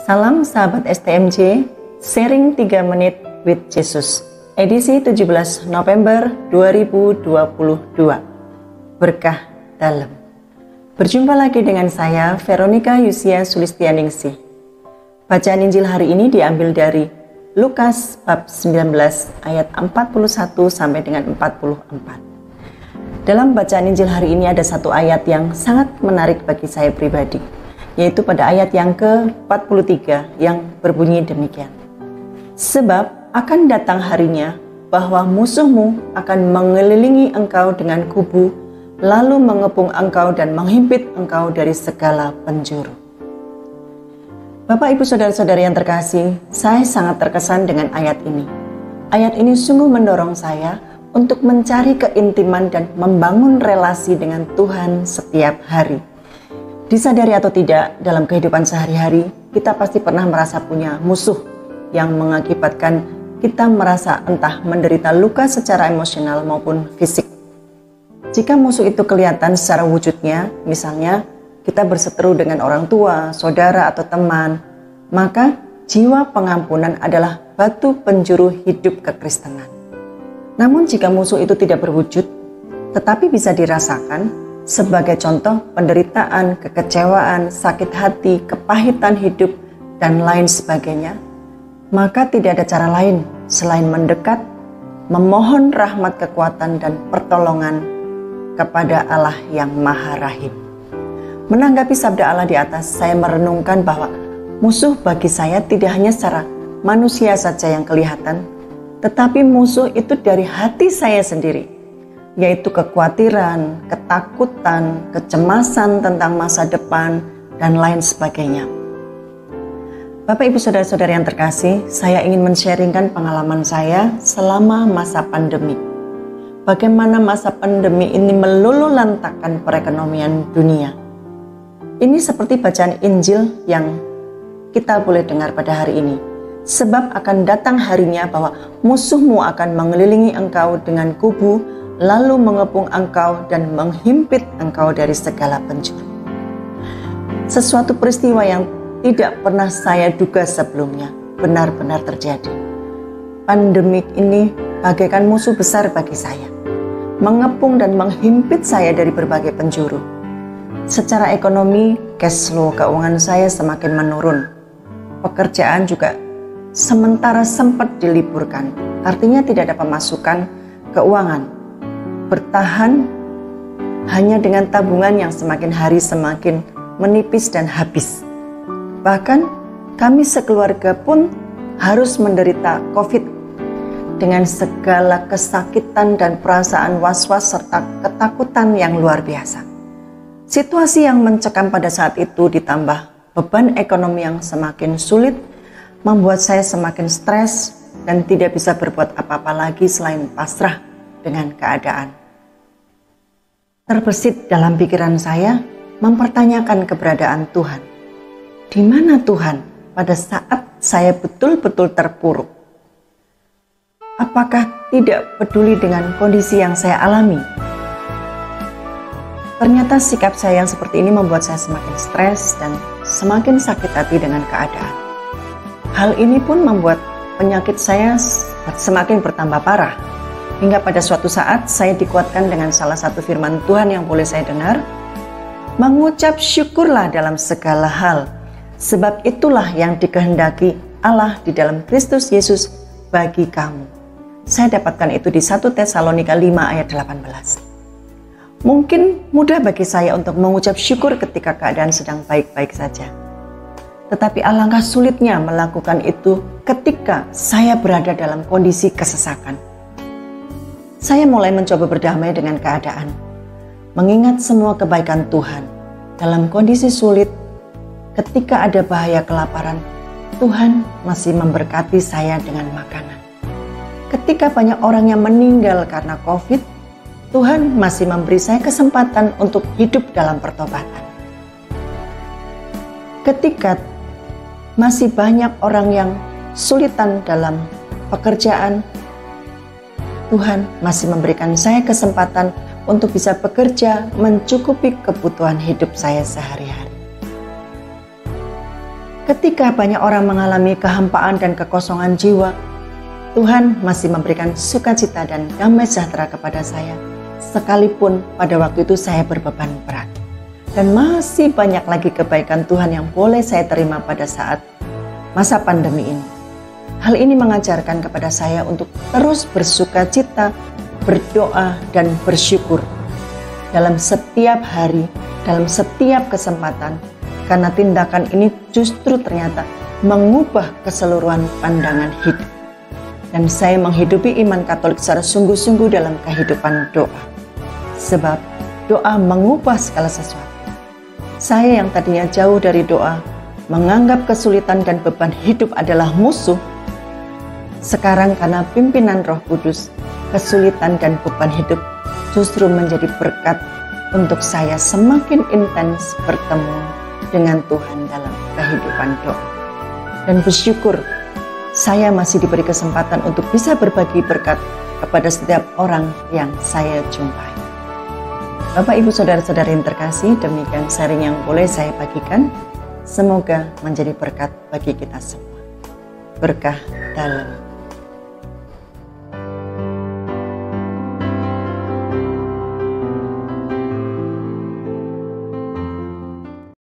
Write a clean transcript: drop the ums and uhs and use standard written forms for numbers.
Salam sahabat STMJ, sharing 3 menit with Jesus, edisi 17 November 2022. Berkah dalam. Berjumpa lagi dengan saya, Veronica Yusia Sulistianingsih. Bacaan Injil hari ini diambil dari Lukas bab 19 ayat 41 sampai dengan 44. Dalam bacaan Injil hari ini ada satu ayat yang sangat menarik bagi saya pribadi, yaitu pada ayat yang ke-43 yang berbunyi demikian. Sebab akan datang harinya bahwa musuhmu akan mengelilingi engkau dengan kubu, lalu mengepung engkau dan menghimpit engkau dari segala penjuru. Bapak, Ibu, Saudara-saudari yang terkasih, saya sangat terkesan dengan ayat ini. Ayat ini sungguh mendorong saya untuk mencari keintiman dan membangun relasi dengan Tuhan setiap hari. Disadari atau tidak, dalam kehidupan sehari-hari, kita pasti pernah merasa punya musuh yang mengakibatkan kita merasa entah menderita luka secara emosional maupun fisik. Jika musuh itu kelihatan secara wujudnya, misalnya kita berseteru dengan orang tua, saudara, atau teman, maka jiwa pengampunan adalah batu penjuru hidup kekristenan. Namun jika musuh itu tidak berwujud, tetapi bisa dirasakan, sebagai contoh penderitaan, kekecewaan, sakit hati, kepahitan hidup, dan lain sebagainya, maka tidak ada cara lain selain mendekat, memohon rahmat kekuatan dan pertolongan kepada Allah yang Maha Rahim. Menanggapi sabda Allah di atas, saya merenungkan bahwa musuh bagi saya tidak hanya secara manusia saja yang kelihatan, tetapi musuh itu dari hati saya sendiri, yaitu kekhawatiran, ketakutan, kecemasan tentang masa depan, dan lain sebagainya. Bapak, Ibu, Saudara-saudari yang terkasih, saya ingin men-sharingkan pengalaman saya selama masa pandemi. Bagaimana masa pandemi ini meluluhlantakkan perekonomian dunia. Ini seperti bacaan Injil yang kita boleh dengar pada hari ini. Sebab akan datang harinya bahwa musuhmu akan mengelilingi engkau dengan kubu, lalu mengepung engkau dan menghimpit engkau dari segala penjuru. Sesuatu peristiwa yang tidak pernah saya duga sebelumnya benar-benar terjadi. Pandemik ini bagaikan musuh besar bagi saya, mengepung dan menghimpit saya dari berbagai penjuru. Secara ekonomi, cash flow keuangan saya semakin menurun. Pekerjaan juga sementara sempat diliburkan, artinya tidak ada pemasukan keuangan. Bertahan hanya dengan tabungan yang semakin hari semakin menipis dan habis. Bahkan kami sekeluarga pun harus menderita COVID dengan segala kesakitan dan perasaan was-was serta ketakutan yang luar biasa. Situasi yang mencekam pada saat itu ditambah beban ekonomi yang semakin sulit membuat saya semakin stres dan tidak bisa berbuat apa-apa lagi selain pasrah dengan keadaan. Terbesit dalam pikiran saya mempertanyakan keberadaan Tuhan. Di mana Tuhan pada saat saya betul-betul terpuruk? Apakah tidak peduli dengan kondisi yang saya alami? Ternyata sikap saya yang seperti ini membuat saya semakin stres dan semakin sakit hati dengan keadaan. Hal ini pun membuat penyakit saya semakin bertambah parah. Hingga pada suatu saat saya dikuatkan dengan salah satu firman Tuhan yang boleh saya dengar. Mengucap syukurlah dalam segala hal, sebab itulah yang dikehendaki Allah di dalam Kristus Yesus bagi kamu. Saya dapatkan itu di 1 Tesalonika 5 ayat 18. Mungkin mudah bagi saya untuk mengucap syukur ketika keadaan sedang baik-baik saja. Tetapi alangkah sulitnya melakukan itu ketika saya berada dalam kondisi kesesakan. Saya mulai mencoba berdamai dengan keadaan, mengingat semua kebaikan Tuhan. Dalam kondisi sulit, ketika ada bahaya kelaparan, Tuhan masih memberkati saya dengan makanan. Ketika banyak orang yang meninggal karena COVID, Tuhan masih memberi saya kesempatan untuk hidup dalam pertobatan. Ketika masih banyak orang yang sulitan dalam pekerjaan, Tuhan masih memberikan saya kesempatan untuk bisa bekerja mencukupi kebutuhan hidup saya sehari-hari. Ketika banyak orang mengalami kehampaan dan kekosongan jiwa, Tuhan masih memberikan sukacita dan damai sejahtera kepada saya, sekalipun pada waktu itu saya berbeban berat. Dan masih banyak lagi kebaikan Tuhan yang boleh saya terima pada saat masa pandemi ini. Hal ini mengajarkan kepada saya untuk terus bersukacita, berdoa, dan bersyukur dalam setiap hari, dalam setiap kesempatan, karena tindakan ini justru ternyata mengubah keseluruhan pandangan hidup. Dan saya menghidupi iman Katolik secara sungguh-sungguh dalam kehidupan doa. Sebab doa mengubah segala sesuatu. Saya yang tadinya jauh dari doa, menganggap kesulitan dan beban hidup adalah musuh. Sekarang karena pimpinan Roh Kudus, kesulitan dan beban hidup justru menjadi berkat untuk saya semakin intens bertemu dengan Tuhan dalam kehidupan doa. Dan bersyukur saya masih diberi kesempatan untuk bisa berbagi berkat kepada setiap orang yang saya jumpai. Bapak, Ibu, Saudara-saudari yang terkasih, demikian sharing yang boleh saya bagikan. Semoga menjadi berkat bagi kita semua. Berkah dalam